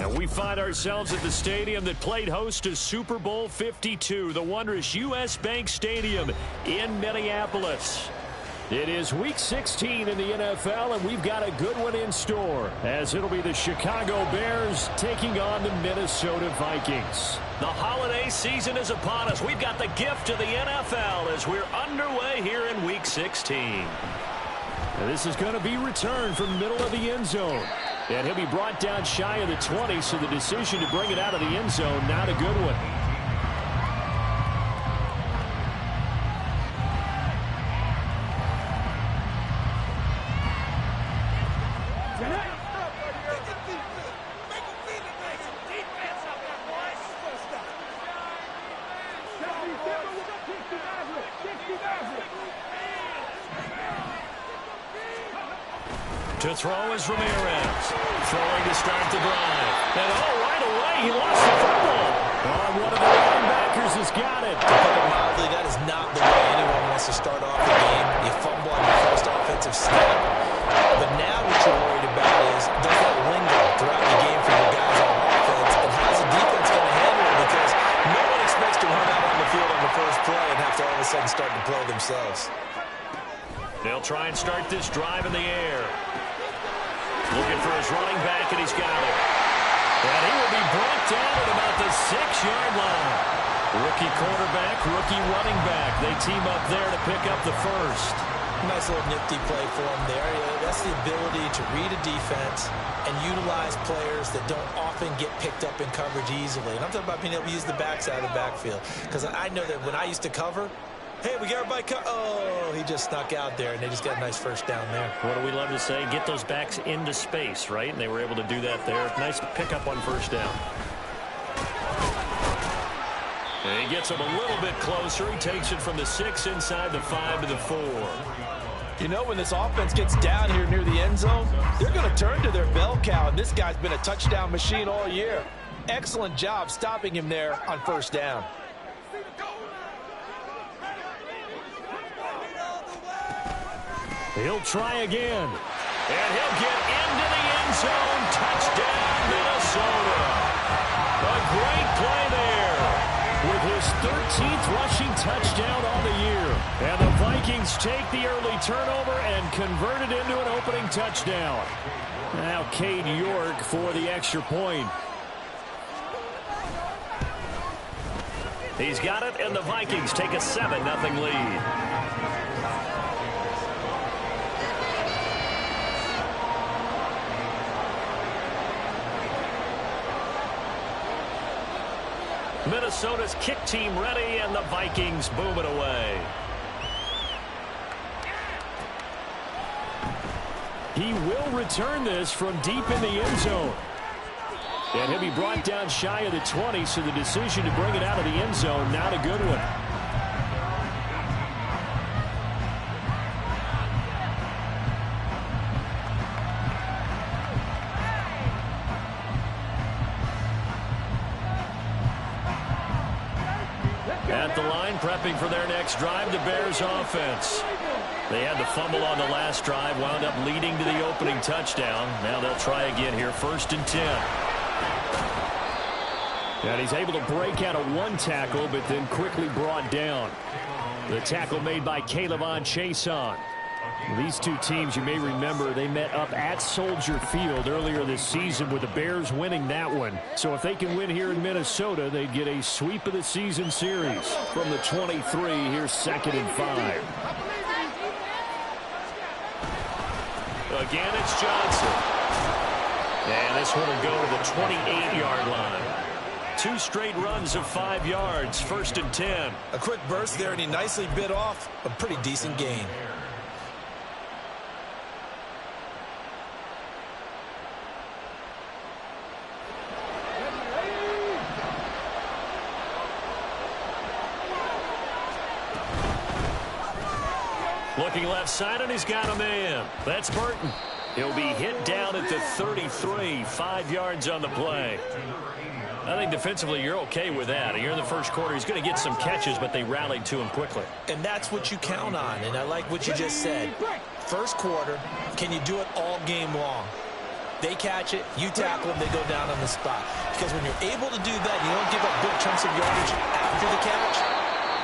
And we find ourselves at the stadium that played host to Super Bowl 52, the wondrous U.S. Bank Stadium in Minneapolis. It is Week 16 in the NFL, and we've got a good one in store, as it'll be the Chicago Bears taking on the Minnesota Vikings. The holiday season is upon us. We've got the gift of the NFL as we're underway here in Week 16. And this is going to be returned from the middle of the end zone. And he'll be brought down shy of the 20, so the decision to bring it out of the end zone, not a good one. To throw is Ramirez. Throwing to start the drive. And right away, he lost the football. One of the linebackers has got it. To put it mildly, that is not the way anyone wants to start off the game. You fumble on your first offensive snap. But now what you're worried about is, does that linger throughout the game for your guys on offense? And how's the defense going to handle it? Because no one expects to run out on the field on the first play and have to all of a sudden start to play themselves. They'll try and start this drive in the air. Looking for his running back, and he's got it. And he will be brought down at about the 6-yard line. Rookie quarterback, rookie running back. They team up there to pick up the first. Nice little nifty play for him there. That's the ability to read a defense and utilize players that don't often get picked up in coverage easily. And I'm talking about being able to use the backs out of the backfield. Because I know that when I used to cover, hey, we got everybody oh, he just snuck out there, and they just got a nice first down there. What do we love to say? Get those backs into space, right? And they were able to do that there. Nice pickup on first down. And he gets him a little bit closer. He takes it from the 6 inside the 5 to the 4. You know, when this offense gets down here near the end zone, they're going to turn to their bell cow, and this guy's been a touchdown machine all year. Excellent job stopping him there on first down. He'll try again. And he'll get into the end zone. Touchdown, Minnesota. A great play there with his 13th rushing touchdown on the year. And the Vikings take the early turnover and convert it into an opening touchdown. Now Cade York for the extra point. He's got it, and the Vikings take a 7-0 lead. Minnesota's kick team ready, and the Vikings boom it away. He will return this from deep in the end zone. And he'll be brought down shy of the 20, so the decision to bring it out of the end zone, not a good one. At the line, prepping for their next drive, the Bears offense. They had the fumble on the last drive, wound up leading to the opening touchdown. Now they'll try again here, 1st and 10. And he's able to break out of one tackle, but then quickly brought down. The tackle made by K'Lavon Chaisson. These two teams, you may remember, they met up at Soldier Field earlier this season with the Bears winning that one. So if they can win here in Minnesota, they'd get a sweep of the season series. From the 23, here's 2nd and 5. Again, it's Johnson. And this one will go to the 28-yard line. 2 straight runs of 5 yards, 1st and 10. A quick burst there, and he nicely bit off a pretty decent gain. Looking left side, and he's got a man. That's Burton. He'll be hit down at the 33, 5 yards on the play. I think defensively you're okay with that. You're in the first quarter. He's going to get some catches, but they rallied to him quickly. And that's what you count on, and I like what you just said. First quarter, can you do it all game long? They catch it, you tackle them, they go down on the spot. Because when you're able to do that, you don't give up big chunks of yardage after the catch.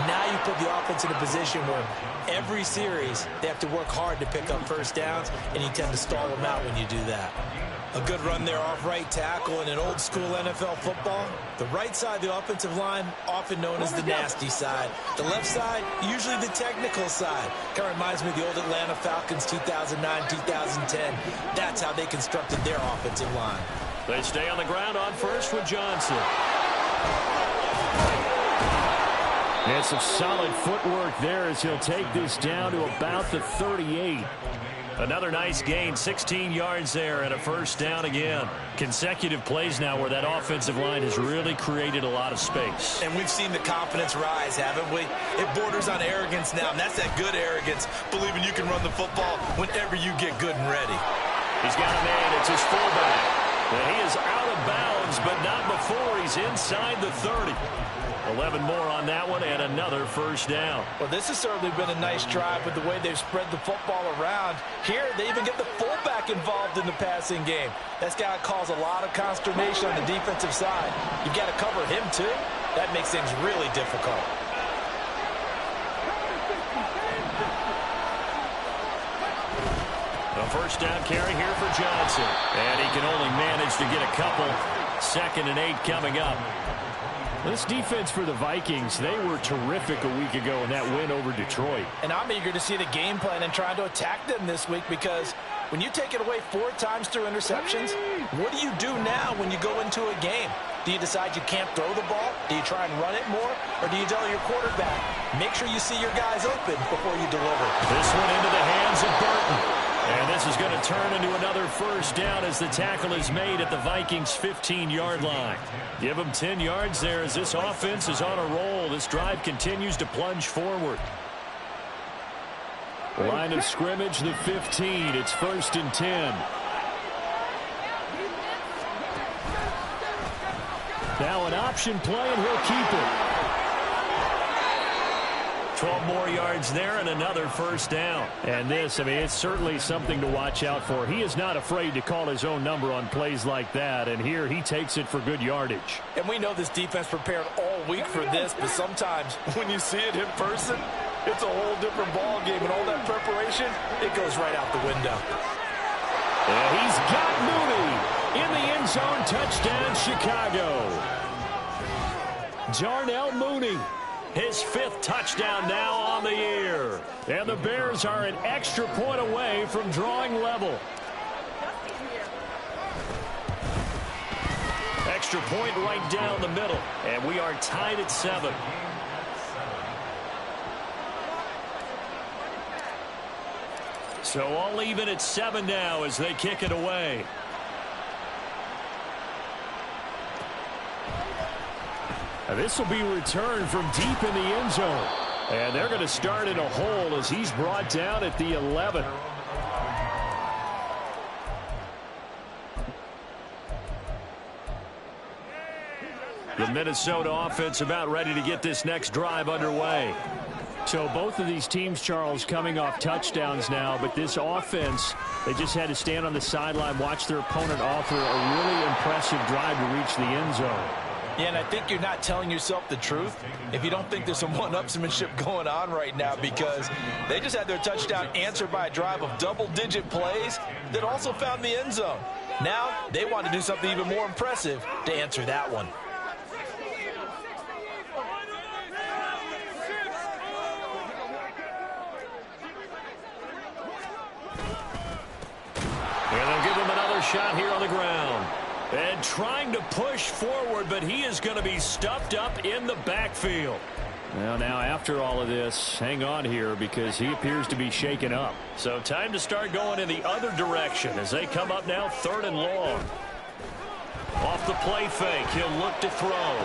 Now you put the offense in a position where every series they have to work hard to pick up first downs, and you tend to stall them out when you do that. A good run there off right tackle in an old-school NFL football. The right side of the offensive line, often known as the nasty side. The left side, usually the technical side. Kind of reminds me of the old Atlanta Falcons 2009-2010. That's how they constructed their offensive line. They stay on the ground on first with Johnson. And some solid footwork there as he'll take this down to about the 38. Another nice gain, 16 yards there and a first down again. Consecutive plays now where that offensive line has really created a lot of space. And we've seen the confidence rise, haven't we? It borders on arrogance now, and that's that good arrogance, believing you can run the football whenever you get good and ready. He's got a man, it's his fullback. And he is out of bounds, but not before he's inside the 30. 11 more on that one and another first down. Well, this has certainly been a nice drive with the way they've spread the football around. Here, they even get the fullback involved in the passing game. That's got to cause a lot of consternation on the defensive side. You've got to cover him, too. That makes things really difficult. A first down carry here for Johnson. And he can only manage to get a couple. 2nd and 8 coming up. This defense for the Vikings, they were terrific a week ago in that win over Detroit. And I'm eager to see the game plan and trying to attack them this week, because when you take it away 4 times through interceptions, what do you do now when you go into a game? Do you decide you can't throw the ball? Do you try and run it more? Or do you tell your quarterback, make sure you see your guys open before you deliver? This one into the hands of Burton. And this is going to turn into another first down as the tackle is made at the Vikings' 15-yard line. Give them 10 yards there as this offense is on a roll. This drive continues to plunge forward. Line of scrimmage, the 15. It's 1st and 10. Now an option play, and he'll keep it. 12 more yards there and another first down. And this, I mean, it's certainly something to watch out for. He is not afraid to call his own number on plays like that, and here he takes it for good yardage. And we know this defense prepared all week for this, but sometimes when you see it in person, it's a whole different ball game, and all that preparation, it goes right out the window. And he's got Mooney in the end zone. Touchdown, Chicago. Darnell Mooney. His 5th touchdown now on the year. And the Bears are an extra point away from drawing level. Extra point right down the middle. And we are tied at 7. So all even at 7 now as they kick it away. This will be returned from deep in the end zone. And they're going to start in a hole as he's brought down at the 11. The Minnesota offense about ready to get this next drive underway. So both of these teams, Charles, coming off touchdowns now, but this offense, they just had to stand on the sideline, watch their opponent offer a really impressive drive to reach the end zone. Yeah, and I think you're not telling yourself the truth if you don't think there's some one-upsmanship going on right now, because they just had their touchdown answered by a drive of double-digit plays that also found the end zone. Now they want to do something even more impressive to answer that one. And they'll give him another shot here on the ground. And trying to push forward, but he is going to be stuffed up in the backfield. Well, now after all of this, hang on here because he appears to be shaken up. So time to start going in the other direction as they come up now 3rd and long. Off the play fake, he'll look to throw.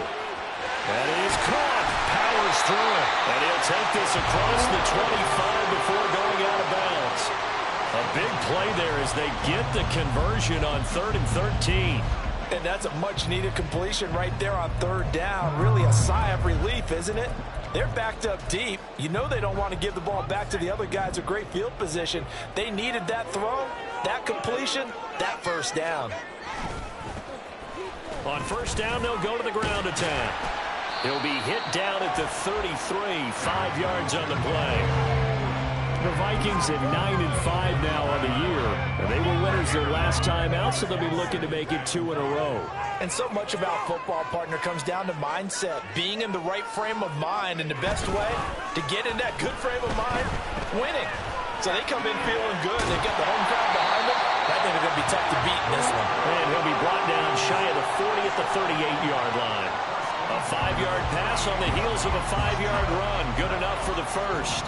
That is caught. Powers through it. And he'll take this across the 25 before going out of bounds. A big play there as they get the conversion on 3rd and 13. And that's a much-needed completion right there on 3rd down. Really a sigh of relief, isn't it? They're backed up deep. You know they don't want to give the ball back to the other guys. A great field position. They needed that throw, that completion, that first down. On first down, they'll go to the ground attack. He'll be hit down at the 33, 5 yards on the play. The Vikings at 9-5 now on the year. And they were winners their last time out, so they'll be looking to make it 2 in a row. And so much about football, partner, comes down to mindset. Being in the right frame of mind, and the best way to get in that good frame of mind, winning. So they come in feeling good. They've got the home crowd behind them. I think they're going to be tough to beat in this one. And he'll be brought down shy of the 40 at the 38-yard line. A 5-yard pass on the heels of a 5-yard run. Good enough for the first.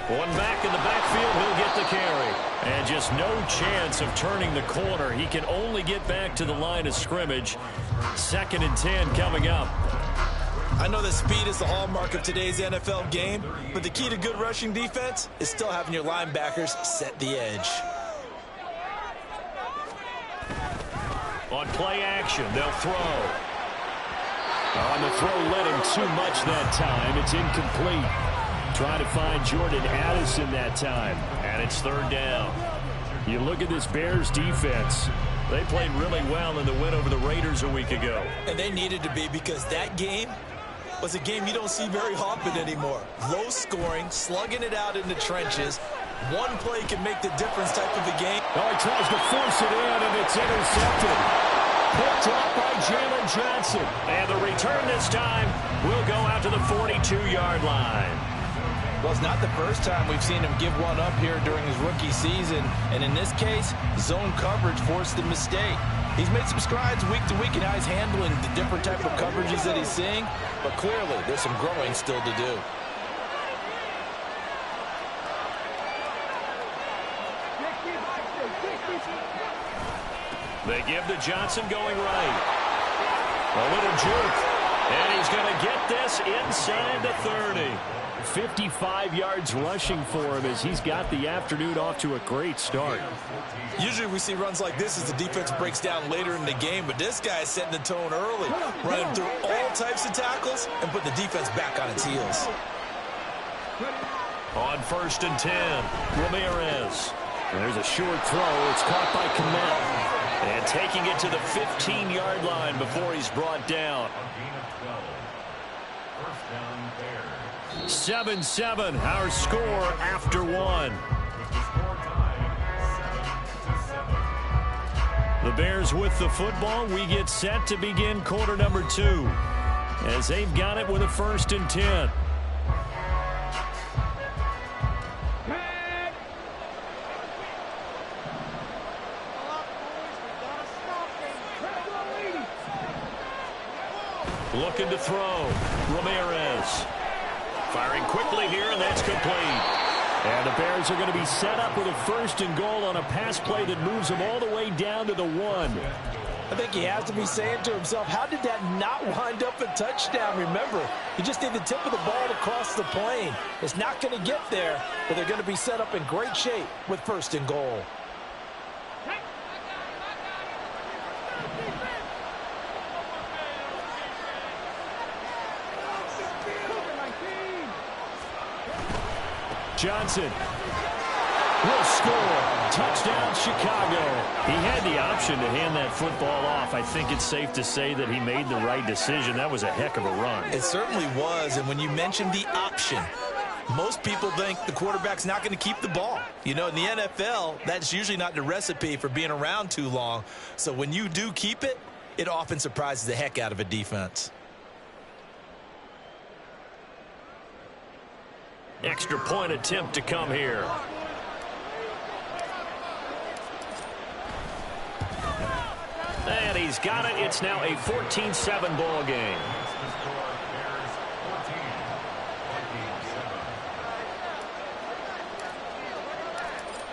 One back in the backfield, he'll get the carry. And just no chance of turning the corner. He can only get back to the line of scrimmage. 2nd and 10 coming up. I know that speed is the hallmark of today's NFL game, but the key to good rushing defense is still having your linebackers set the edge. On play action, they'll throw. On the throw, led him too much that time. It's incomplete. Trying to find Jordan Addison that time, and it's 3rd down. You look at this Bears defense. They played really well in the win over the Raiders a week ago. And they needed to be, because that game was a game you don't see very often anymore. Low scoring, slugging it out in the trenches. One play can make the difference type of a game. Oh, he tries to force it in, and it's intercepted. Picked up by Jalen Johnson. And the return this time will go out to the 42-yard line. Well, it's not the first time we've seen him give one up here during his rookie season. And in this case, zone coverage forced the mistake. He's made some strides week to week in how he's handling the different type of coverages that he's seeing. But clearly, there's some growing still to do. They give to Johnson going right. A little juke. And he's going to get this inside the 30. 55 yards rushing for him as he's got the afternoon off to a great start. Usually we see runs like this as the defense breaks down later in the game, but this guy is setting the tone early, running through all types of tackles and put the defense back on its heels. On 1st and 10, Ramirez. There's a short throw. It's caught by Kmet. And taking it to the 15-yard line before he's brought down. 7-7, our score after 1. The Bears with the football. We get set to begin quarter number 2 as they've got it with a 1st and 10. Looking to throw. Ramirez. Firing quickly here, and that's complete. And the Bears are going to be set up with a 1st and goal on a pass play that moves them all the way down to the 1. I think he has to be saying to himself, how did that not wind up a touchdown? Remember, you just need the tip of the ball to cross the plane. It's not going to get there, but they're going to be set up in great shape with 1st and goal. Johnson will score. Touchdown, Chicago. He had the option to hand that football off. I think it's safe to say that he made the right decision. That was a heck of a run. It certainly was, and when you mentioned the option, most people think the quarterback's not going to keep the ball. You know, in the NFL, that's usually not the recipe for being around too long. So when you do keep it, it often surprises the heck out of a defense. Extra point attempt to come here. And he's got it. It's now a 14-7 ball game.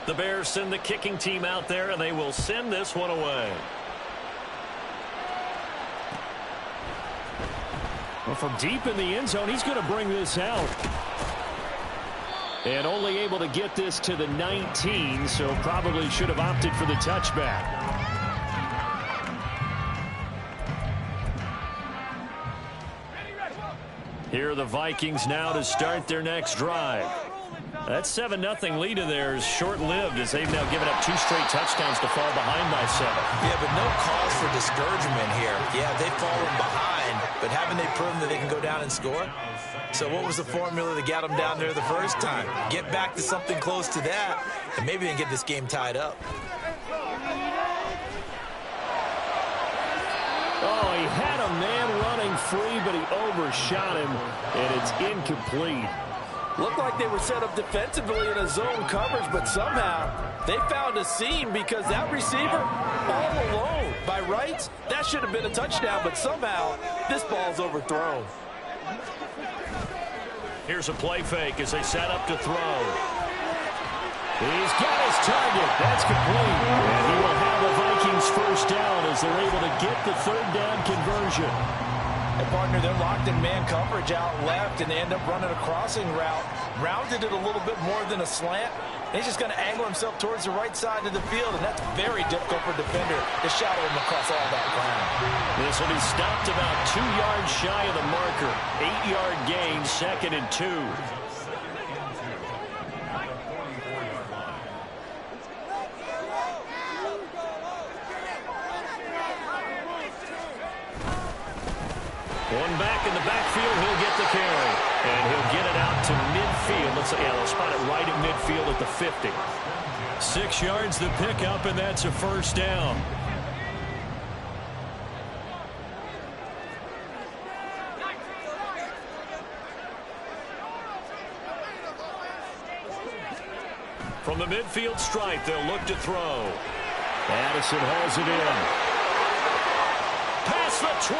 The Bears send the kicking team out there, and they will send this one away. Well, from deep in the end zone, he's going to bring this out. And only able to get this to the 19, so probably should have opted for the touchback. Here are the Vikings now to start their next drive. That 7-0 lead of theirs short-lived as they've now given up 2 straight touchdowns to fall behind by 7. Yeah, but no cause for discouragement here. Yeah, they've fallen behind, but haven't they proven that they can go down and score? So what was the formula that got them down there the first time? Get back to something close to that, and maybe they can get this game tied up. Oh, he had a man running free, but he overshot him, and it's incomplete. Looked like they were set up defensively in a zone coverage, but somehow they found a seam because that receiver all alone. By rights, that should have been a touchdown, but somehow this ball's overthrown. Here's a play fake as they set up to throw. He's got his target. That's complete. And he will have the Vikings first down as they're able to get the 3rd down conversion. And, partner, they're locked in man coverage out left, and they end up running a crossing route. Rounded it a little bit more than a slant. And he's just going to angle himself towards the right side of the field, and that's very difficult for a defender to shadow him across all that ground. This will be stopped about 2 yards shy of the marker. 8-yard gain, 2nd and 2. One back in the backfield, he'll get the carry. And he'll get it out to midfield. Let's say, yeah, they'll spot it right at midfield at the 50. 6 yards the pickup, and that's a first down. From the midfield stripe, they'll look to throw. Addison hauls it in. Past the 20.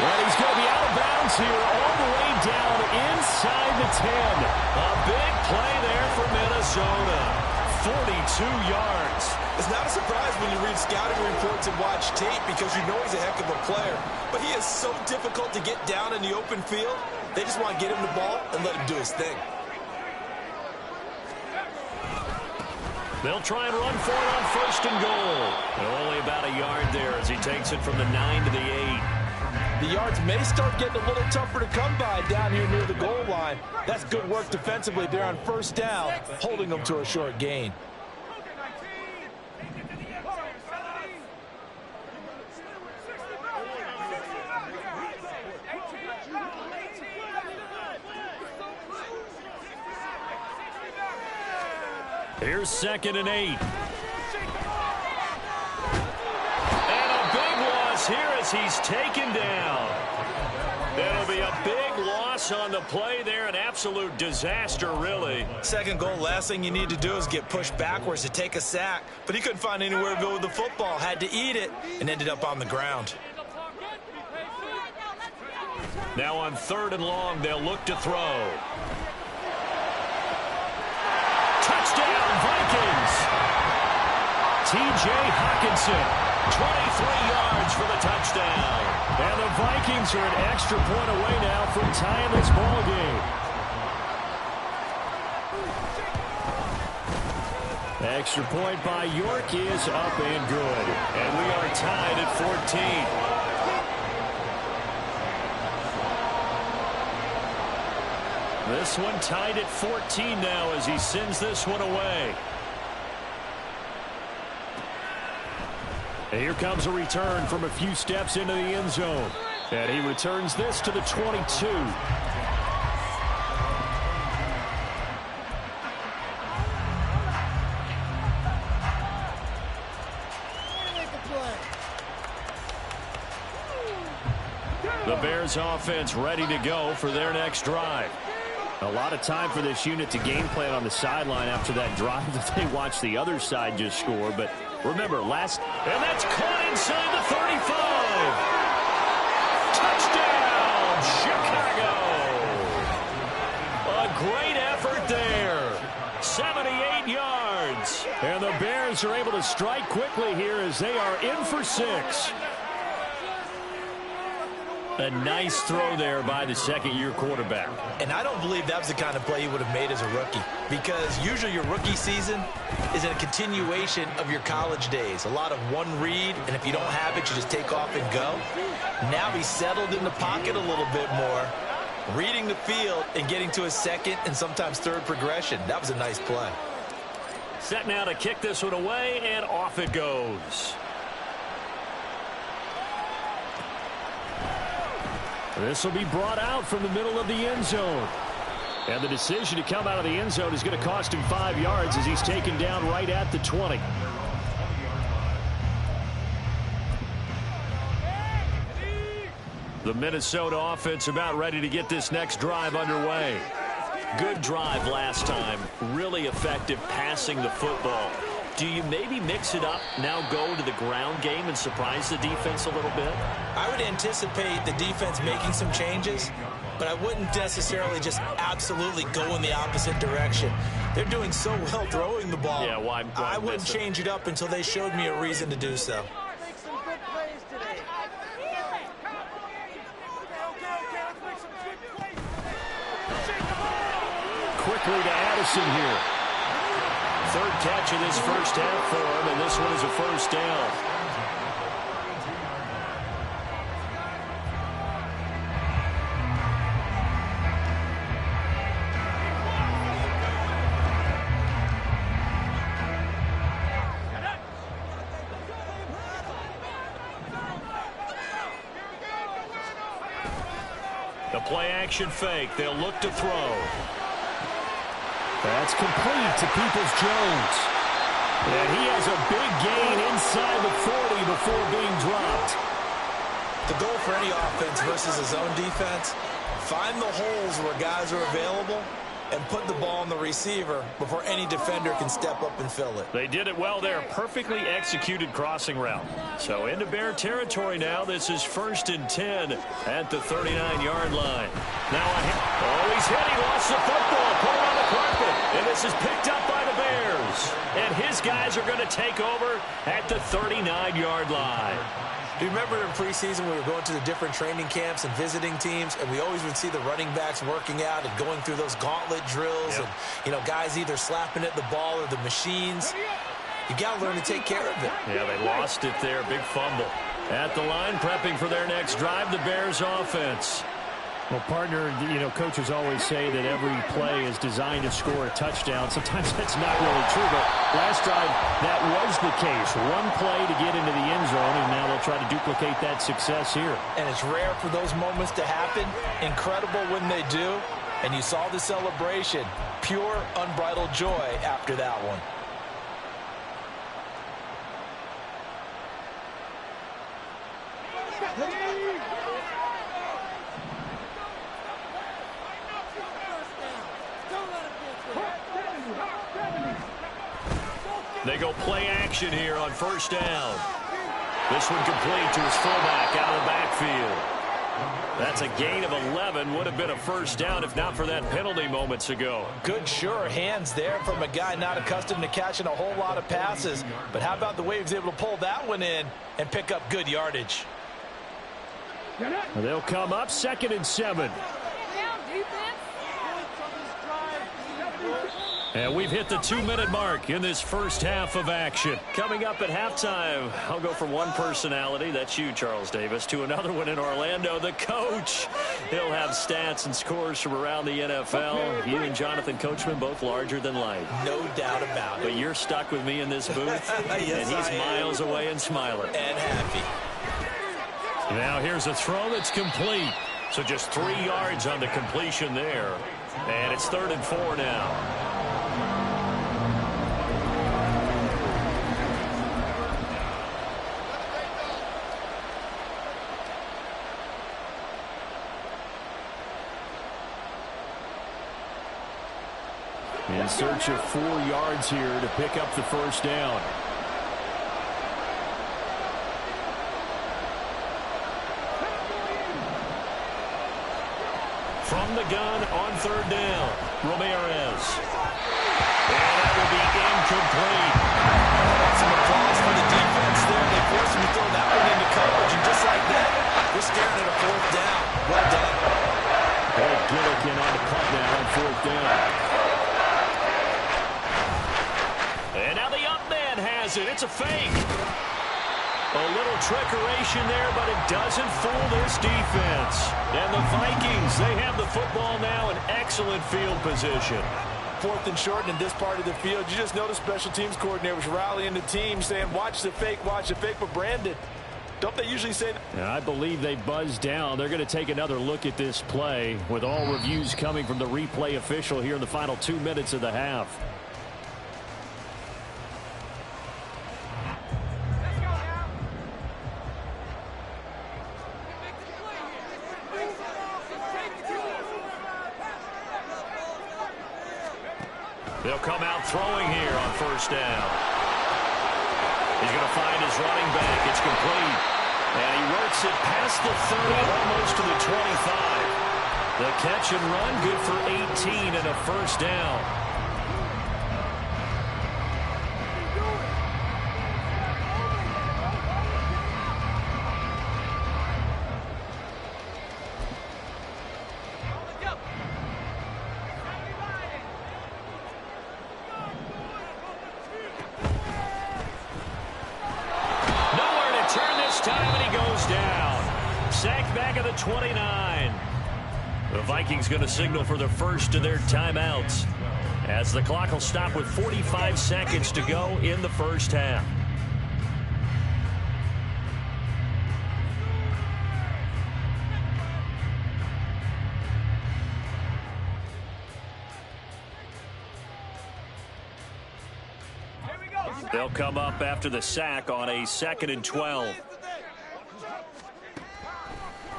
And he's going to be out of bounds here all the way down inside the 10. A big play there for Minnesota. 42 yards. It's not a surprise when you read scouting reports and watch tape because you know he's a heck of a player. But he is so difficult to get down in the open field. They just want to get him the ball and let him do his thing. They'll try and run for it on 1st and goal. And only about a yard there as he takes it from the 9 to the 8. The yards may start getting a little tougher to come by down here near the goal line. That's good work defensively there on 1st down, holding them to a short gain. Here's 2nd and 8. And a big loss here as he's taken down. That'll be a big loss on the play there. An absolute disaster, really. 2nd goal, last thing you need to do is get pushed backwards to take a sack. But he couldn't find anywhere to go with the football. Had to eat it and ended up on the ground. Now on 3rd and long, they'll look to throw. Touchdown, Vikings! T.J. Hawkinson, 23 yards for the touchdown. And the Vikings are an extra point away now from tying this ball game. Extra point by York is up and good. And we are tied at 14. This one tied at 14 now as he sends this one away. And here comes a return from a few steps into the end zone. And he returns this to the 22. The Bears offense ready to go for their next drive. A lot of time for this unit to game plan on the sideline after that drive that they watched the other side just score. But remember, and that's caught inside the 35. Touchdown, Chicago. A great effort there. 78 yards. And the Bears are able to strike quickly here as they are in for 6. A nice throw there by the 2nd-year quarterback. And I don't believe that was the kind of play he would have made as a rookie, because usually your rookie season is a continuation of your college days. A lot of one read, and if you don't have it, you just take off and go. Now he's settled in the pocket a little bit more, Reading the field and getting to a second and sometimes third progression. That was a nice play. Set now to kick this one away, and off it goes. This will be brought out from the middle of the end zone. And the decision to come out of the end zone is going to cost him 5 yards as he's taken down right at the 20. The Minnesota offense about ready to get this next drive underway. Good drive last time. Really effective passing the football. Do you maybe mix it up, now go to the ground game and surprise the defense a little bit? I would anticipate the defense making some changes, but I wouldn't necessarily just absolutely go in the opposite direction. They're doing so well throwing the ball. Yeah, why I wouldn't change it up until they showed me a reason to do so. Quickly to Addison here. Third catch of this first half for him, and this one is a first down. The play-action fake. They'll look to throw. That's complete to Peoples-Jones. And he has a big gain inside the 40 before being dropped. The goal for any offense versus a zone defense, find the holes where guys are available and put the ball on the receiver before any defender can step up and fill it. They did it well there. Perfectly executed crossing route. So into Bear territory now. This is 1st and 10 at the 39-yard line. Now, he's hit. He lost the football. Put it on the carpet. And this is picked up by the Bears. And his guys are going to take over at the 39-yard line. Do you remember in preseason we were going to the different training camps and visiting teams, and we always would see the running backs working out and going through those gauntlet drills, and, you know, guys either slapping at the ball or the machines. You got to learn to take care of it. Yeah, they lost it there. Big fumble. At the line, prepping for their next drive, the Bears offense. Well, partner, you know, coaches always say that every play is designed to score a touchdown. Sometimes that's not really true, but last drive, that was the case. One play to get into the end zone, and now they'll try to duplicate that success here. And it's rare for those moments to happen. Incredible when they do. And you saw the celebration. Pure, unbridled joy after that one. They go play action here on 1st down. This one complete to his fullback out of the backfield. That's a gain of 11. Would have been a 1st down if not for that penalty moments ago. Good, sure hands there from a guy not accustomed to catching a whole lot of passes. But how about the way he was able to pull that one in and pick up good yardage? They'll come up 2nd and 7. And we've hit the 2-minute mark in this first half of action. Coming up at halftime, I'll go from one personality, that's you, Charles Davis, to another one in Orlando, the coach. He'll have stats and scores from around the NFL. You and Jonathan Coachman both larger than life. No doubt about it. But you're stuck with me in this booth, yes, and he's miles away and smiling. And happy. Now here's a throw that's complete. So just 3 yards on the completion there. And it's 3rd and 4 now. In search of 4 yards here to pick up the 1st down. From the gun on 3rd down, Ramirez. And that will be incomplete. Some applause for the defense there. They forced him to throw that one into coverage, and just like that, we're staring at a 4th down. Well done. Gillikin on the punt now on 4th down. And now the up man has it. It's a fake. A little trickeration there, but it doesn't fool this defense. And the Vikings, they have the football now in excellent field position. 4th and short in this part of the field. You just noticed special teams coordinators rallying the team saying, watch the fake, but Brandon, don't they usually say that? And I believe they buzzed down. They're going to take another look at this play with all reviews coming from the replay official here in the final 2 minutes of the half. They'll come out throwing here on 1st down. He's going to find his running back. It's complete. And he works it past the 30, almost to the 25. The catch and run, good for 18 and a 1st down. Time and he goes down. Sacked back at the 29. The Vikings going to signal for the first of their timeouts as the clock will stop with 45 seconds to go in the 1st half. They'll come up after the sack on a 2nd and 12.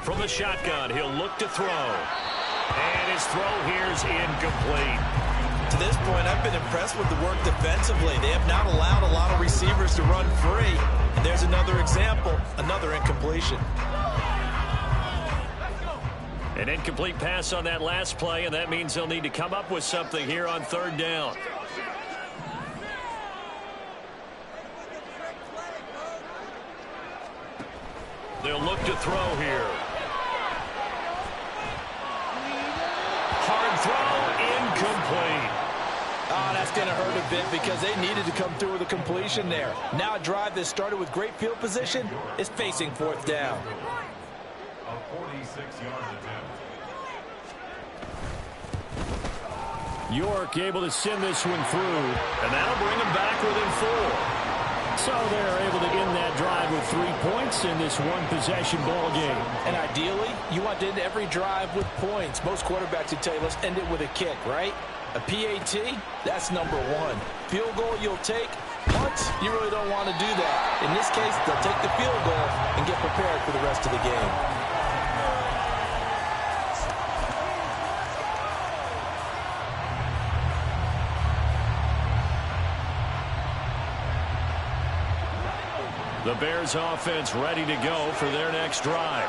From the shotgun, he'll look to throw. And his throw here is incomplete. To this point, I've been impressed with the work defensively. They have not allowed a lot of receivers to run free. And there's another example, another incompletion. An incomplete pass on that last play, and that means they'll need to come up with something here on 3rd down. They'll look to throw here. Hard throw, incomplete. Oh, that's going to hurt a bit because they needed to come through with a completion there. Now a drive that started with great field position is facing 4th down. A 46-yard attempt. York able to send this one through, and that'll bring them back within 4. So they're able to end that drive with 3 points in this one-possession ball game. And ideally, you want to end every drive with points. Most quarterbacks would tell you, let's end it with a kick, right? A PAT, that's number 1. Field goal you'll take. Punt, you really don't want to do that. In this case, they'll take the field goal and get prepared for the rest of the game. The Bears offense ready to go for their next drive.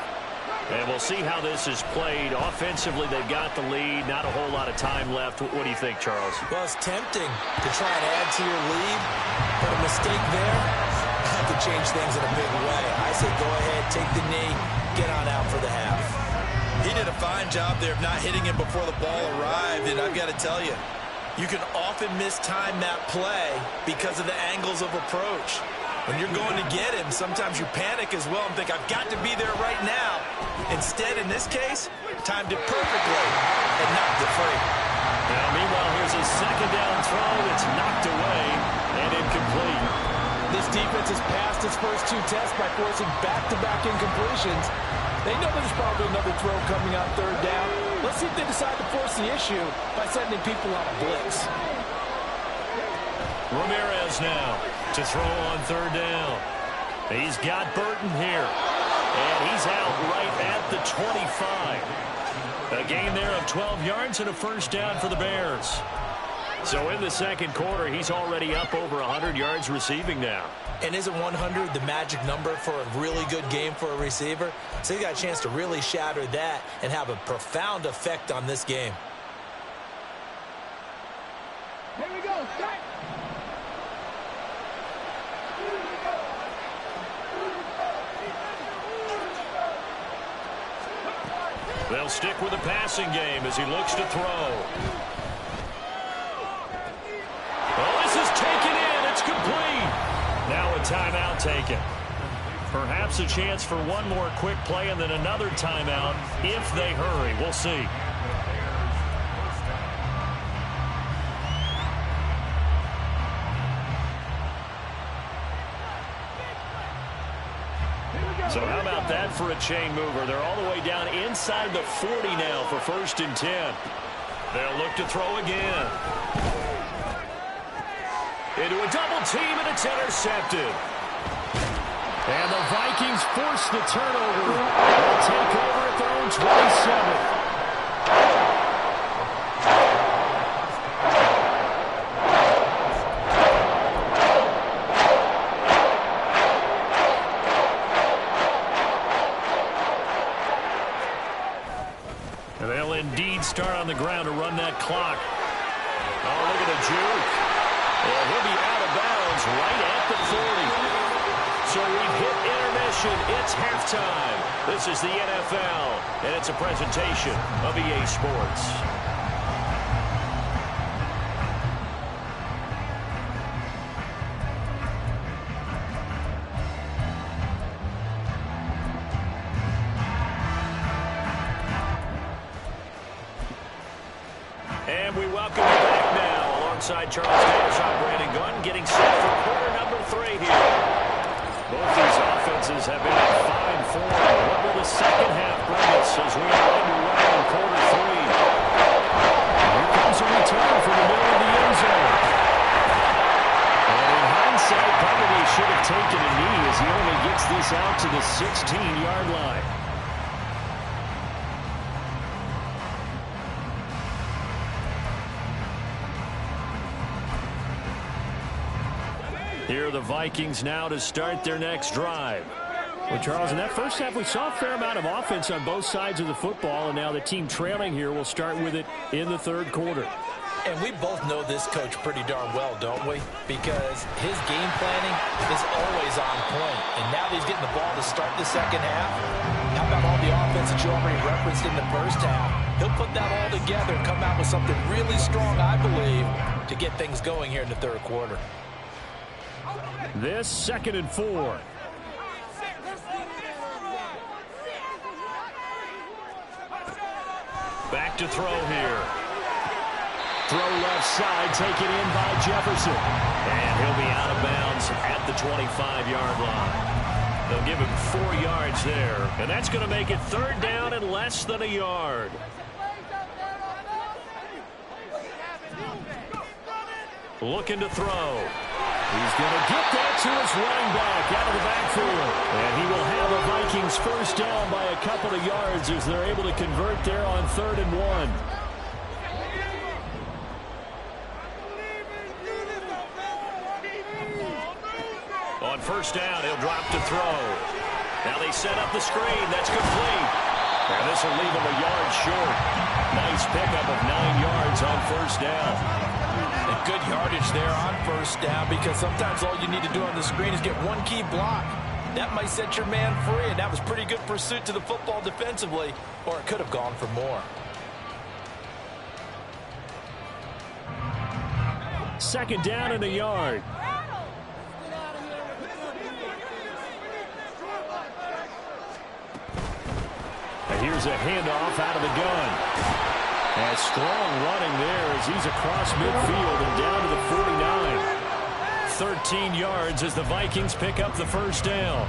And we'll see how this is played. Offensively, they've got the lead. Not a whole lot of time left. What do you think, Charles? Well, it's tempting to try and add to your lead, but a mistake there could change things in a big way. I say go ahead, take the knee, get on out for the half. He did a fine job there of not hitting him before the ball arrived, and I've got to tell you, you can often mistime that play because of the angles of approach. When you're going to get him, sometimes you panic as well and think, I've got to be there right now. Instead, in this case, timed it perfectly and knocked it free. Now, meanwhile, here's a 2nd down throw that's knocked away and incomplete. This defense has passed its first 2 tests by forcing back-to-back incompletions. They know there's probably another throw coming on 3rd down. Let's see if they decide to force the issue by sending people on a blitz. Ramirez now to throw on 3rd down. He's got Burton here. And he's out right at the 25. A gain there of 12 yards and a 1st down for the Bears. So in the 2nd quarter, he's already up over 100 yards receiving now. And isn't 100 the magic number for a really good game for a receiver? So he got a chance to really shatter that and have a profound effect on this game. Here we go. Start. They'll stick with the passing game as he looks to throw. Oh, this is taken in. It's complete. Now a timeout taken. Perhaps a chance for one more quick play and then another timeout if they hurry. We'll see. So how about that for a chain mover? They're all the way down inside the 40 now for 1st and 10. They'll look to throw again. Into a double team, and it's intercepted. And the Vikings force the turnover. They'll take over at their own 27. And they'll indeed start on the ground to run that clock. Oh, look at the juke. And he'll be out of bounds right at the 40. So we've hit intermission. It's halftime. This is the NFL, and it's a presentation of EA Sports. And we welcome you back now alongside Charles Davis. I'm Brandon Gunn getting set for quarter number 3 here. Both these offenses have been in fine form. What will the second half bring us as we are underway in quarter 3? Here comes a return from the middle of the end zone. And in hindsight, probably should have taken a knee as he only gets this out to the 16-yard line. Here are the Vikings now to start their next drive. Well, Charles, in that first half, we saw a fair amount of offense on both sides of the football, and now the team trailing here will start with it in the third quarter. And we both know this coach pretty darn well, don't we? Because his game planning is always on point. And now that he's getting the ball to start the second half, how about all the offense that you already referenced in the first half? He'll put that all together and come out with something really strong, I believe, to get things going here in the third quarter. This 2nd and 4. Back to throw here. Throw left side, taken in by Jefferson. And he'll be out of bounds at the 25-yard line. They'll give him 4 yards there. And that's going to make it 3rd down and less than a yard. Looking to throw. He's going to get that to his running back out of the backfield. And he will have the Vikings first down by a couple of yards as they're able to convert there on 3rd and 1. On first down, he'll drop to throw. Now they set up the screen. That's complete. And this will leave him a yard short. Nice pickup of 9 yards on first down. And good yardage there on first down, because sometimes all you need to do on the screen is get one key block. That might set your man free, and that was pretty good pursuit to the football defensively, or it could have gone for more. 2nd down and a yard. And here's a handoff out of the gun. And strong running there as he's across midfield and down to the 49. 13 yards as the Vikings pick up the first down.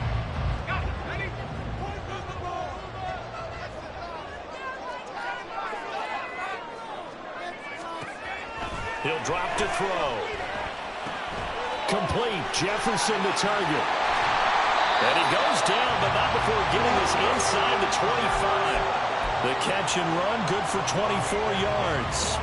He'll drop to throw. Complete. Jefferson the target. And he goes down, but not before getting this inside the 25. The catch and run, good for 24 yards.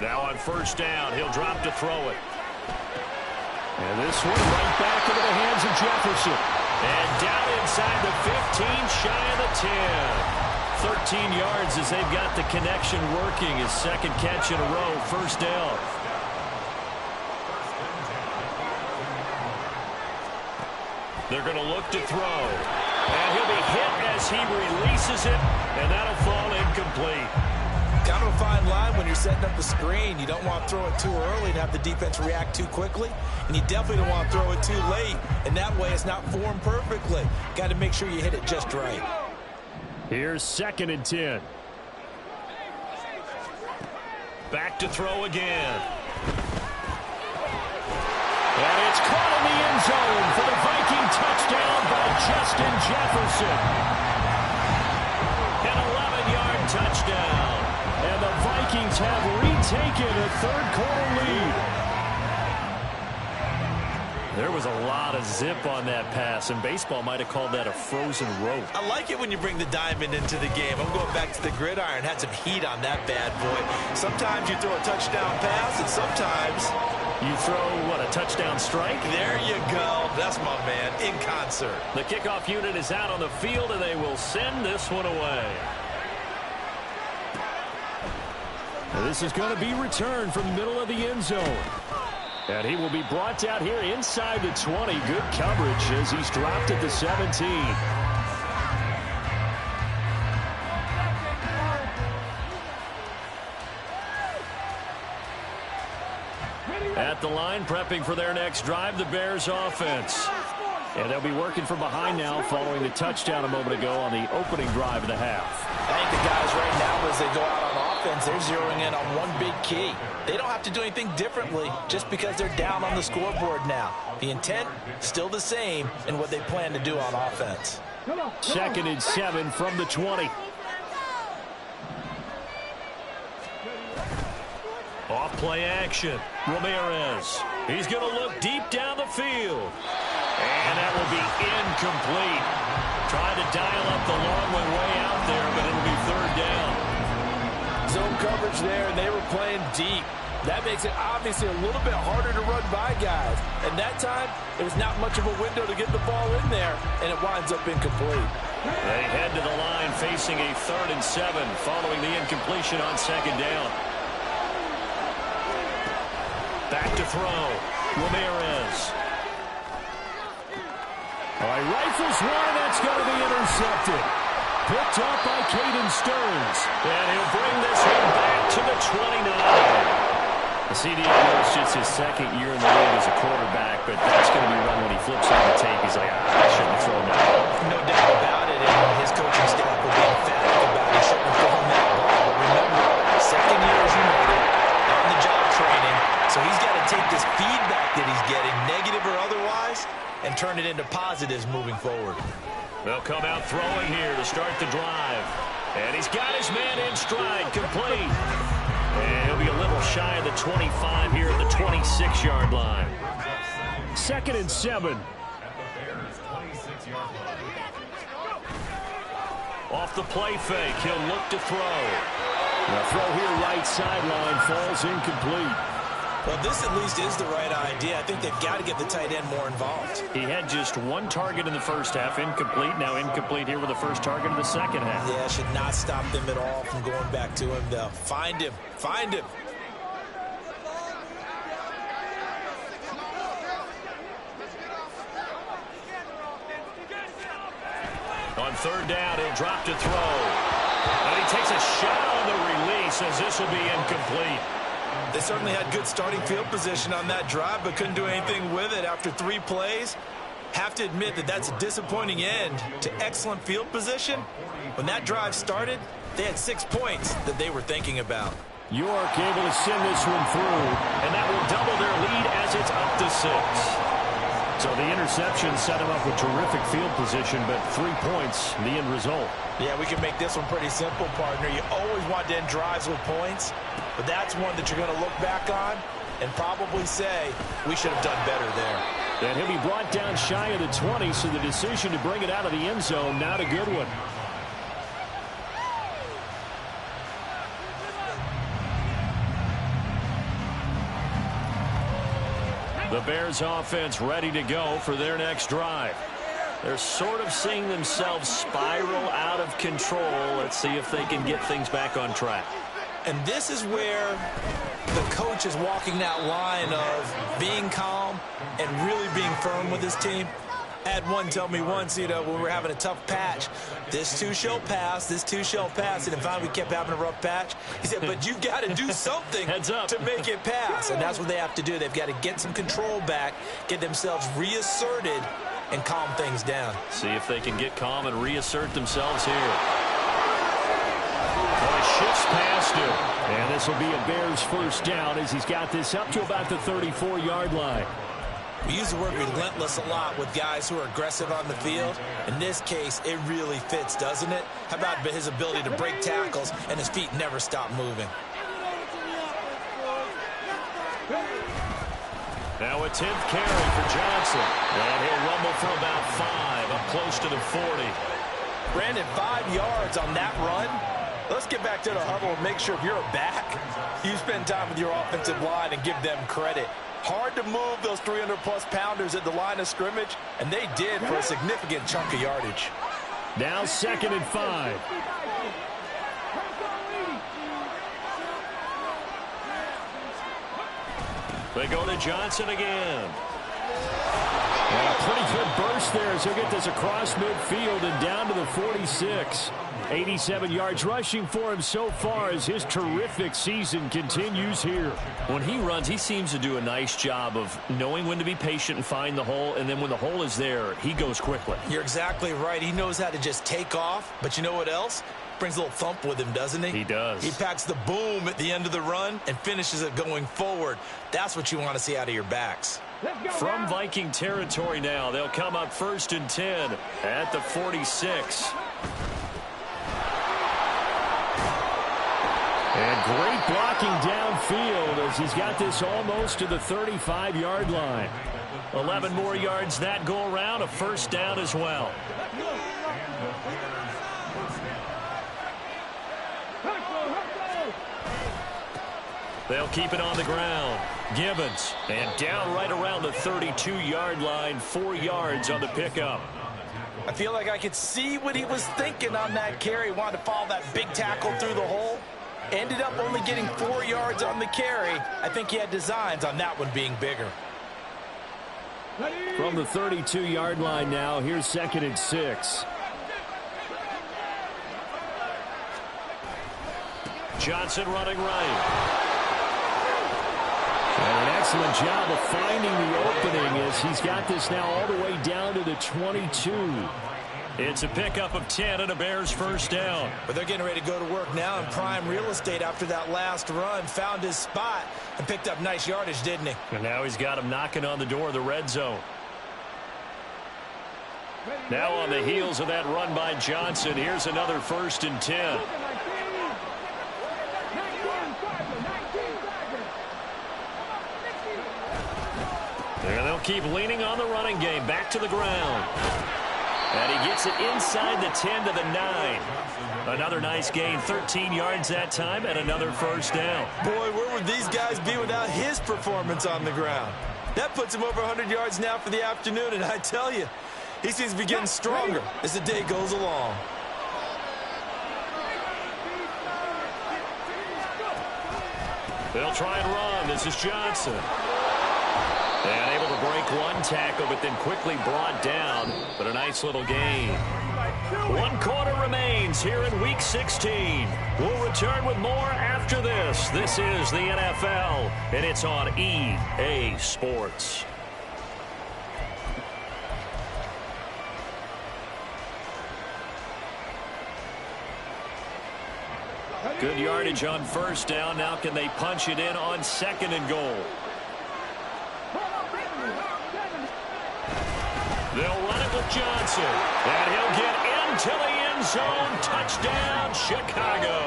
Now on first down, he'll drop to throw it. And this one right back into the hands of Jefferson. And down inside the 15, shy of the 10. 13 yards as they've got the connection working. His 2nd catch in a row, first down. They're going to look to throw. And he'll be hit as he releases it, and that'll fall incomplete. Kind of a fine line when you're setting up the screen. You don't want to throw it too early and have the defense react too quickly. And you definitely don't want to throw it too late. And that way it's not formed perfectly. Got to make sure you hit it just right. Here's 2nd and 10. Back to throw again. And it's caught in the end zone for the Viking touchdown by Justin Jefferson. An 11-yard touchdown. And the Vikings have retaken a third-quarter lead. There was a lot of zip on that pass, and baseball might have called that a frozen rope. I like it when you bring the diamond into the game. I'm going back to the gridiron. Had some heat on that bad boy. Sometimes you throw a touchdown pass, and sometimes you throw, what, a touchdown strike? There you go. That's my man, in concert. The kickoff unit is out on the field, and they will send this one away. This is going to be returned from the middle of the end zone. And he will be brought down here inside the 20. Good coverage as he's dropped at the 17. At the line, prepping for their next drive, the Bears offense. And they'll be working from behind now following the touchdown a moment ago on the opening drive of the half. I think the guys right now, as they go out on offense, they're zeroing in on one big key. They don't have to do anything differently just because they're down on the scoreboard now. The intent, still the same in what they plan to do on offense. 2nd and 7 from the 20. Off play action. Ramirez. He's going to look deep down the field. And that will be incomplete. Trying to dial up the long one way out there, but it'll be 3rd down. Zone coverage there, and they were playing deep. That makes it obviously a little bit harder to run by guys. And that time, there was not much of a window to get the ball in there, and it winds up incomplete. They head to the line facing a 3rd and 7 following the incompletion on 2nd down. Back to throw. Ramirez. All right, rifles one, and that's going to be intercepted. Picked up by Caden Stearns. And he'll bring this one back to the 29. CD is just his 2nd year in the league as a quarterback, but that's going to be one when he flips on the tape. He's like, I shouldn't have thrown that. No doubt about it, and his coaching staff will be emphatic about it. He shouldn't have thrown that ball. But remember, 2nd year, as you noted, on the job training, so he's got to take this feedback that he's getting, negative or otherwise, and turn it into positives moving forward. They'll come out throwing here to start the drive. And he's got his man in stride, complete. And he'll be a little shy of the 25 here at the 26-yard line. 2nd and 7. Off the play fake, he'll look to throw. The throw here right sideline falls incomplete. Well, this at least is the right idea. I think they've got to get the tight end more involved. He had just 1 target in the first half, incomplete. Now incomplete here with the first target in the second half. Yeah, should not stop them at all from going back to him, though. Find him. Find him. On 3rd down, he'll drop to throw. And he takes a shot on the release as this will be incomplete. They certainly had good starting field position on that drive, but couldn't do anything with it after 3 plays. Have to admit that that's a disappointing end to excellent field position. When that drive started, they had 6 points that they were thinking about. York able to send this one through, and that will double their lead as it's up to 6. So the interception set him up with terrific field position, but 3 points, the end result. Yeah, we can make this one pretty simple, partner. You always want to end drives with points, but that's one that you're going to look back on and probably say, we should have done better there. And he'll be brought down shy of the 20, so the decision to bring it out of the end zone, not a good one. The Bears offense ready to go for their next drive. They're sort of seeing themselves spiral out of control. Let's see if they can get things back on track. And this is where the coach is walking that line of being calm and really being firm with his team. Had one tell me once, when we were having a tough patch, this too shall pass, this too shall pass. And finally we kept having a rough patch. He said, but you've got to do something to make it pass. And that's what they have to do. They've got to get some control back, get themselves reasserted, and calm things down. See if they can get calm and reassert themselves here. Boy, shifts past him. And this will be a Bears first down as he's got this up to about the 34-yard line. We use the word relentless a lot with guys who are aggressive on the field. In this case, it really fits, doesn't it? How about his ability to break tackles and his feet never stop moving? Now a 10th carry for Johnson. And he'll rumble for about 5, up close to the 40. Brandon, 5 yards on that run. Let's get back to the huddle and make sure if you're a back, you spend time with your offensive line and give them credit. Hard to move those 300-plus pounders at the line of scrimmage, and they did for a significant chunk of yardage. Now 2nd and 5. They go to Johnson again. And a pretty good burst there as he'll get this across midfield and down to the 46. 87 yards rushing for him so far as his terrific season continues here. When he runs, he seems to do a nice job of knowing when to be patient and find the hole, and then when the hole is there, he goes quickly. You're exactly right. He knows how to just take off, but you know what else? Brings a little thump with him, doesn't he? He does. He packs the boom at the end of the run and finishes it going forward. That's what you want to see out of your backs. From Viking territory now, they'll come up 1st and 10 at the 46. And great blocking downfield as he's got this almost to the 35-yard line. 11 more yards that go around, a first down as well. They'll keep it on the ground. Gibbons, and down right around the 32-yard line, 4 yards on the pickup. I feel like I could see what he was thinking on that carry. Wanted to follow that big tackle through the hole. Ended up only getting 4 yards on the carry. I think he had designs on that one being bigger. From the 32-yard line now, here's 2nd and 6. Johnson running right. And an excellent job of finding the opening as he's got this now all the way down to the 22. It's a pickup of 10 and a Bears first down. But they're getting ready to go to work now in prime real estate after that last run. Found his spot and picked up nice yardage, didn't he? And now he's got him knocking on the door of the red zone. Now on the heels of that run by Johnson, here's another 1st and 10. And they'll keep leaning on the running game. Back to the ground. And he gets it inside the 10 to the 9. Another nice gain, 13 yards that time, and another first down. Boy, where would these guys be without his performance on the ground? That puts him over 100 yards now for the afternoon, and I tell you, he seems to be getting stronger as the day goes along. They'll try and run. This is Johnson. And able to break one tackle, but then quickly brought down. But a nice little gain. 1 quarter remains here in Week 16. We'll return with more after this. This is the NFL, and it's on EA Sports. Good yardage on first down. Now can they punch it in on 2nd and goal? They'll run it with Johnson. And he'll get into the end zone. Touchdown, Chicago.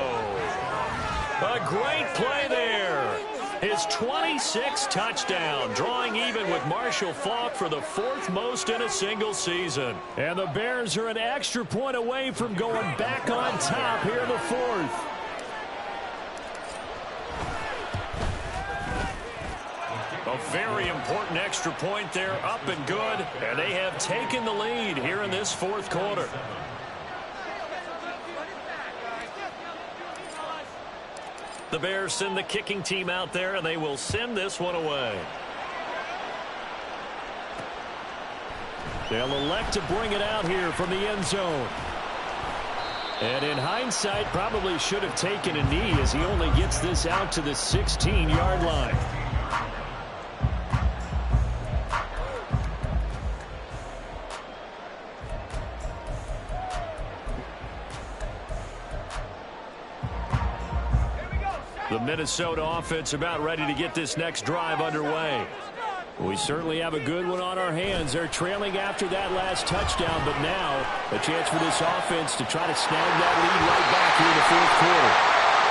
A great play there. His 26th touchdown, drawing even with Marshall Faulk for the 4th most in a single season. And the Bears are an extra point away from going back on top here in the 4th. A very important extra point there, up and good, and they have taken the lead here in this 4th quarter. The Bears send the kicking team out there, and they will send this one away. They'll elect to bring it out here from the end zone. And in hindsight, probably should have taken a knee as he only gets this out to the 16-yard line. The Minnesota offense about ready to get this next drive underway. We certainly have a good one on our hands. They're trailing after that last touchdown, but now a chance for this offense to try to snag that lead right back here in the fourth quarter.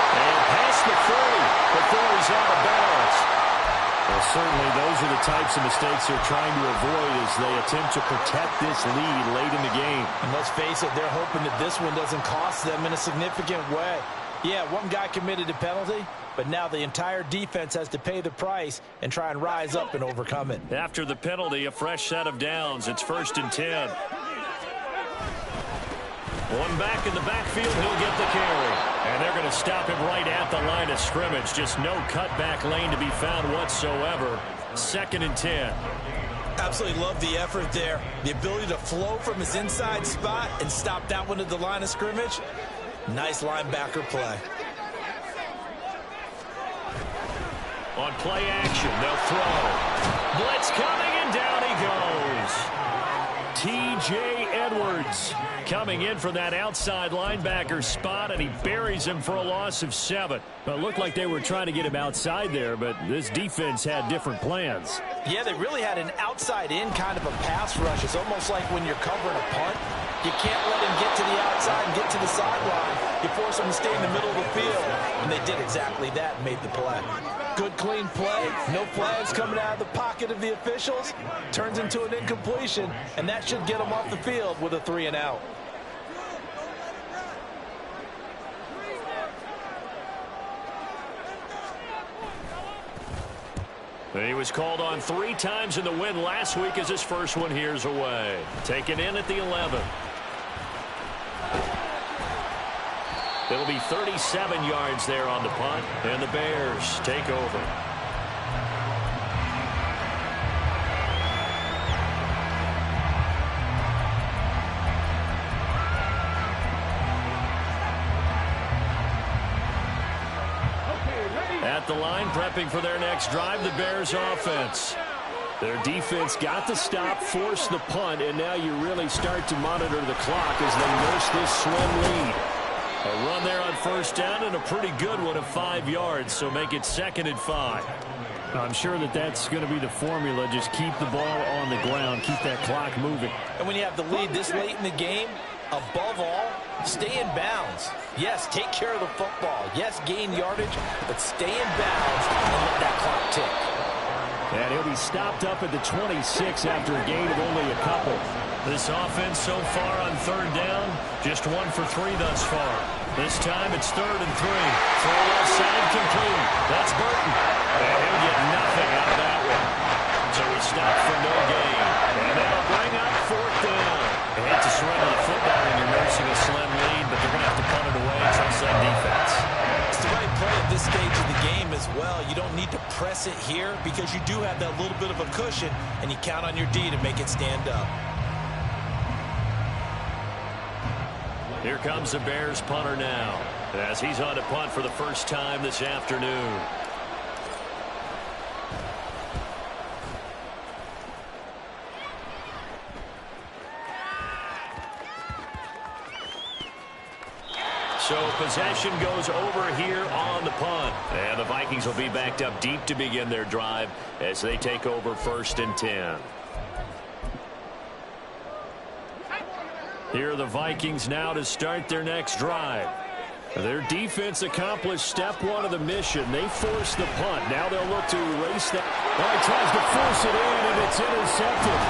And past the 30 before he's out of bounds. Well, certainly those are the types of mistakes they're trying to avoid as they attempt to protect this lead late in the game. And let's face it, they're hoping that this one doesn't cost them in a significant way. Yeah, one guy committed a penalty, but now the entire defense has to pay the price and try and rise up and overcome it. After the penalty, a fresh set of downs. It's 1st and 10. One back in the backfield, he'll get the carry. And they're going to stop him right at the line of scrimmage. Just no cutback lane to be found whatsoever. 2nd and 10. Absolutely love the effort there. The ability to flow from his inside spot and stop that one at the line of scrimmage. Nice linebacker play. On play action, they'll throw. Blitz coming, and down he goes. T.J. Edwards coming in for that outside linebacker spot, and he buries him for a loss of 7. It looked like they were trying to get him outside there, but this defense had different plans. Yeah, they really had an outside-in kind of a pass rush. It's almost like when you're covering a punt. You can't let him get to the outside and get to the sideline. You force him to stay in the middle of the field. And they did exactly that and made the play. Good, clean play. No flags coming out of the pocket of the officials. Turns into an incompletion, and that should get them off the field with a 3-and-out. He was called on 3 times in the win last week as his first one here's away. Taken in at the 11. It'll be 37 yards there on the punt, and the Bears take over. At the line, prepping for their next drive, the Bears offense. Their defense got the stop, forced the punt, and now you really start to monitor the clock as they nurse this swim lead. A run there on 1st down and a pretty good one of 5 yards, so make it 2nd and 5. I'm sure that that's going to be the formula. Just keep the ball on the ground, keep that clock moving. And when you have the lead this late in the game, above all, stay in bounds. Yes, take care of the football. Yes, gain yardage, but stay in bounds and let that clock tick. And he'll be stopped up at the 26 after a gain of only a couple. This offense so far on 3rd down, just 1 for 3 thus far. This time it's 3rd and 3. Throw left side complete. That's Burton. And he'll get nothing out of that one. So he stopped for no gain. And that'll bring up 4th down. They hate to surrender the football when you're nursing a slim lead, but they're going to have to punt it away and trust that defense. It's the right play at this stage of the game as well. You don't need to press it here because you do have that little bit of a cushion, and you count on your D to make it stand up. Here comes the Bears punter now as he's on to punt for the first time this afternoon. So possession goes over here on the punt. And the Vikings will be backed up deep to begin their drive as they take over 1st and 10. Here are the Vikings now to start their next drive. Their defense accomplished step 1 of the mission. They forced the punt. Now they'll look to erase that. Oh, he tries to force it in, and it's intercepted.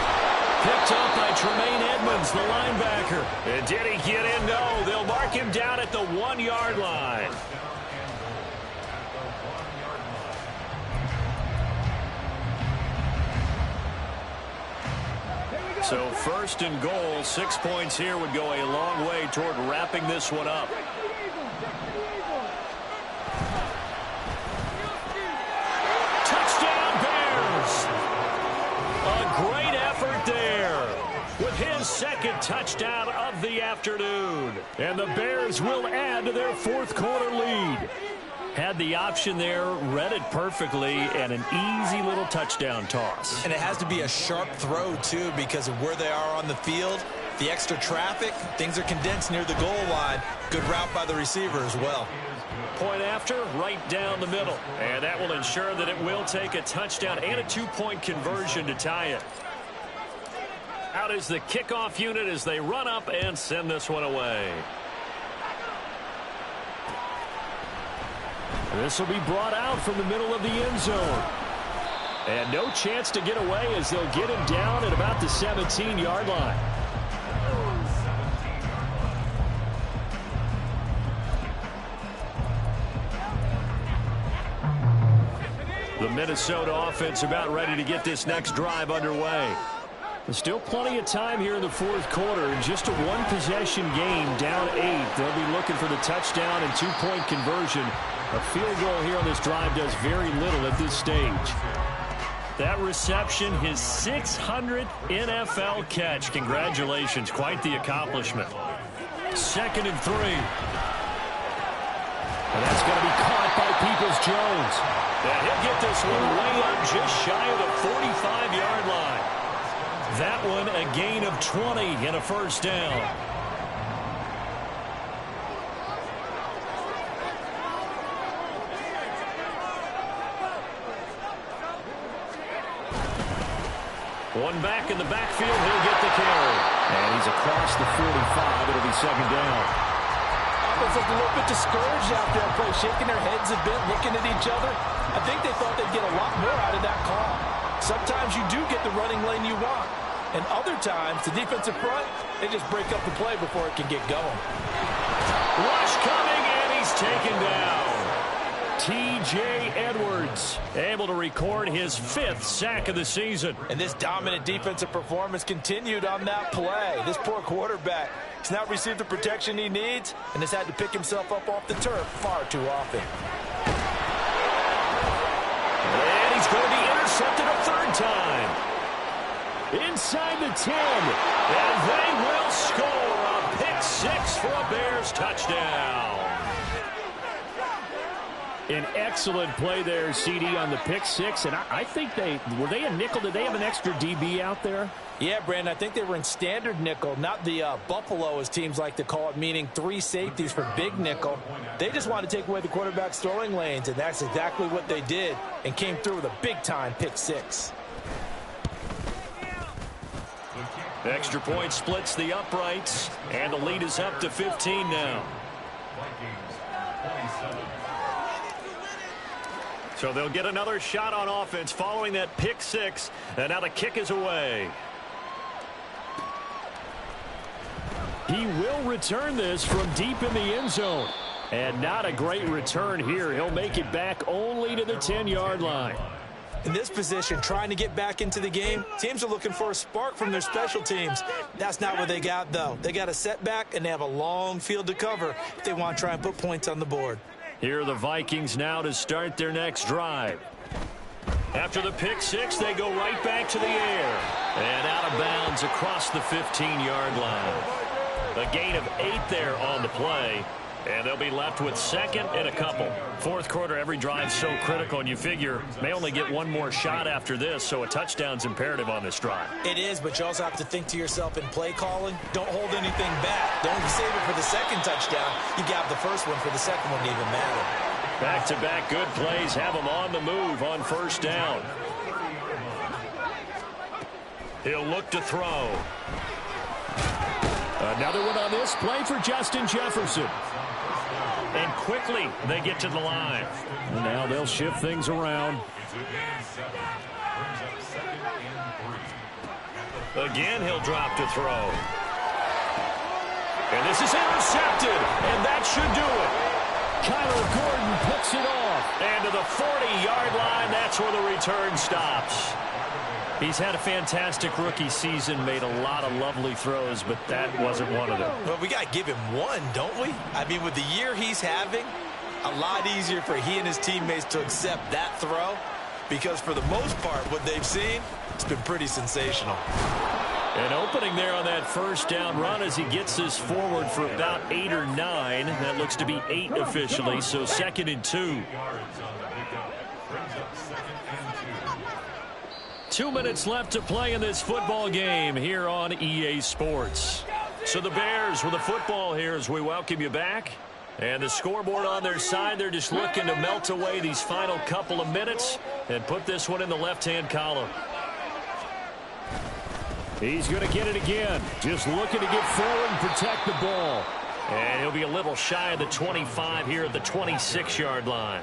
Picked up by Tremaine Edmonds, the linebacker. And did he get in? No. They'll mark him down at the 1-yard line. So 1st and goal, 6 points here would go a long way toward wrapping this one up. Touchdown Bears! A great effort there. second touchdown of the afternoon. And the Bears will add to their fourth quarter lead. Had the option there, read it perfectly, and an easy little touchdown toss. And it has to be a sharp throw, too, because of where they are on the field. The extra traffic, things are condensed near the goal line. Good route by the receiver as well. Point after, right down the middle. And that will ensure that it will take a touchdown and a two-point conversion to tie it. Out is the kickoff unit as they run up and send this one away. This will be brought out from the middle of the end zone. And no chance to get away as they'll get him down at about the 17-yard line. The Minnesota offense about ready to get this next drive underway. There's still plenty of time here in the fourth quarter. Just a one-possession game, down 8. They'll be looking for the touchdown and two-point conversion. A field goal here on this drive does very little at this stage. That reception, his 600th NFL catch. Congratulations, quite the accomplishment. 2nd and 3. And that's going to be caught by Peoples-Jones. And he'll get this one way up just shy of the 45-yard line. That one a gain of 20 and a first down. One back in the backfield, he'll get the carry. And he's across the 45. It'll be second down. Offense looked a little bit discouraged after that play, shaking their heads a bit, looking at each other. I think they thought they'd get a lot more out of that call. Sometimes you do get the running lane you want. And other times, the defensive front, they just break up the play before it can get going. Rush coming, and he's taken down. T.J. Edwards able to record his 5th sack of the season. And this dominant defensive performance continued on that play. This poor quarterback has not received the protection he needs and has had to pick himself up off the turf far too often. And he's going to be intercepted a 3rd time. Inside the 10. And they will score a pick 6 for a Bears touchdown. An excellent play there, CD, on the pick 6. And I think were they a nickel? Did they have an extra DB out there? Yeah, Brandon, I think they were in standard nickel, not the Buffalo, as teams like to call it, meaning 3 safeties for big nickel. They just wanted to take away the quarterback's throwing lanes, and that's exactly what they did, and came through with a big-time pick 6. Extra point splits the uprights, and the lead is up to 15 now. So they'll get another shot on offense following that pick 6, and now the kick is away. He will return this from deep in the end zone. And not a great return here. He'll make it back only to the 10-yard line. In this position, trying to get back into the game, teams are looking for a spark from their special teams. That's not what they got, though. They got a setback, and they have a long field to cover if they want to try and put points on the board. Here are the Vikings now to start their next drive. After the pick 6, they go right back to the air. And out of bounds across the 15-yard line. A gain of 8 there on the play. And they'll be left with 2nd and a couple. Fourth quarter, every drive's so critical, and you figure may only get one more shot after this, so a touchdown's imperative on this drive. It is, but you also have to think to yourself in play calling, don't hold anything back. Don't save it for the 2nd touchdown. You got the first one for the 2nd one to even matter. Back-to-back good plays have them on the move on first down. He'll look to throw. Another one on this play for Justin Jefferson. And quickly they get to the line. And now they'll shift things around. Again, he'll drop to throw. And this is intercepted. And that should do it. Kyler Gordon picks it off. And to the 40-yard line, that's where the return stops. He's had a fantastic rookie season, made a lot of lovely throws, but that wasn't one of them. Well, we got to give him one, don't we? I mean, with the year he's having, a lot easier for he and his teammates to accept that throw, because for the most part, what they've seen, it's been pretty sensational. An opening there on that first down run as he gets this forward for about 8 or 9. That looks to be 8 officially, so 2nd and 2. 2 minutes left to play in this football game here on EA Sports. So the Bears with the football here as we welcome you back. And the scoreboard on their side, they're just looking to melt away these final couple of minutes and put this one in the left-hand column. He's going to get it again. Just looking to get forward and protect the ball. And he'll be a little shy of the 25 here at the 26-yard line.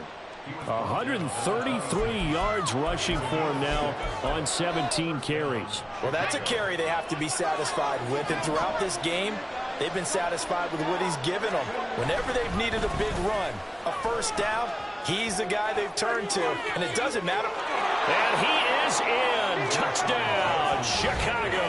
133 yards rushing for him now on 17 carries. Well, that's a carry they have to be satisfied with. And throughout this game, they've been satisfied with what he's given them. Whenever they've needed a big run, a first down, he's the guy they've turned to. And it doesn't matter. And he is in. Touchdown, Chicago.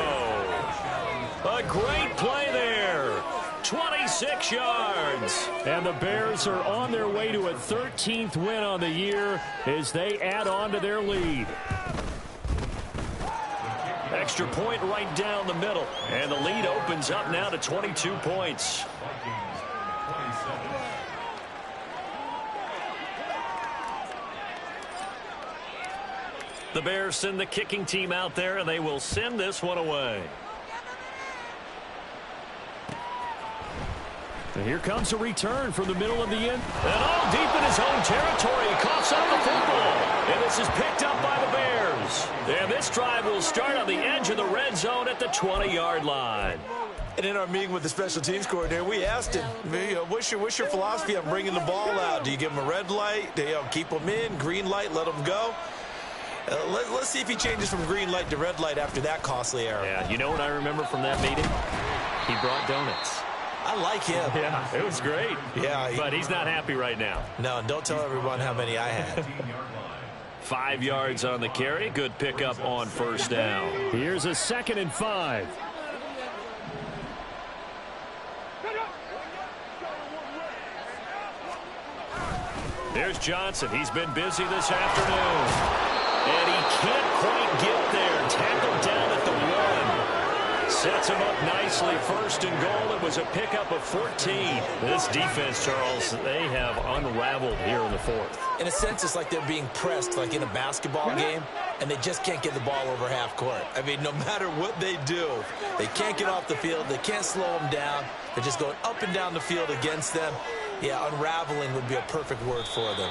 A great play there. 26 yards. And the Bears are on their way to a 13th win on the year as they add on to their lead. Extra point right down the middle. And the lead opens up now to 22 points. The Bears send the kicking team out there, and they will send this one away. And here comes a return from the middle of the end. And all deep in his own territory. He coughs out the football. And this is picked up by the Bears. And this drive will start on the edge of the red zone at the 20-yard line. And in our meeting with the special teams coordinator, we asked him, what's your philosophy on bringing the ball out? Do you give him a red light? Do you keep him in? Green light, let him go? Let's see if he changes from green light to red light after that costly error. Yeah, you know what I remember from that meeting? He brought donuts. I like him. Yeah, it was great. Yeah. But he's not happy right now. No, don't tell everyone how many I had. 5 yards on the carry. Good pickup on first down. Here's a 2nd and 5. There's Johnson. He's been busy this afternoon. And he can't quite get there. Tackled down at the 1. Sets him up nicely. 1st and goal. It was a pickup of 14. This defense, Charles, they have unraveled here in the 4th. In a sense, it's like they're being pressed like in a basketball game, and they just can't get the ball over half court. I mean, no matter what they do, they can't get off the field. They can't slow them down. They're just going up and down the field against them. Yeah, unraveling would be a perfect word for them.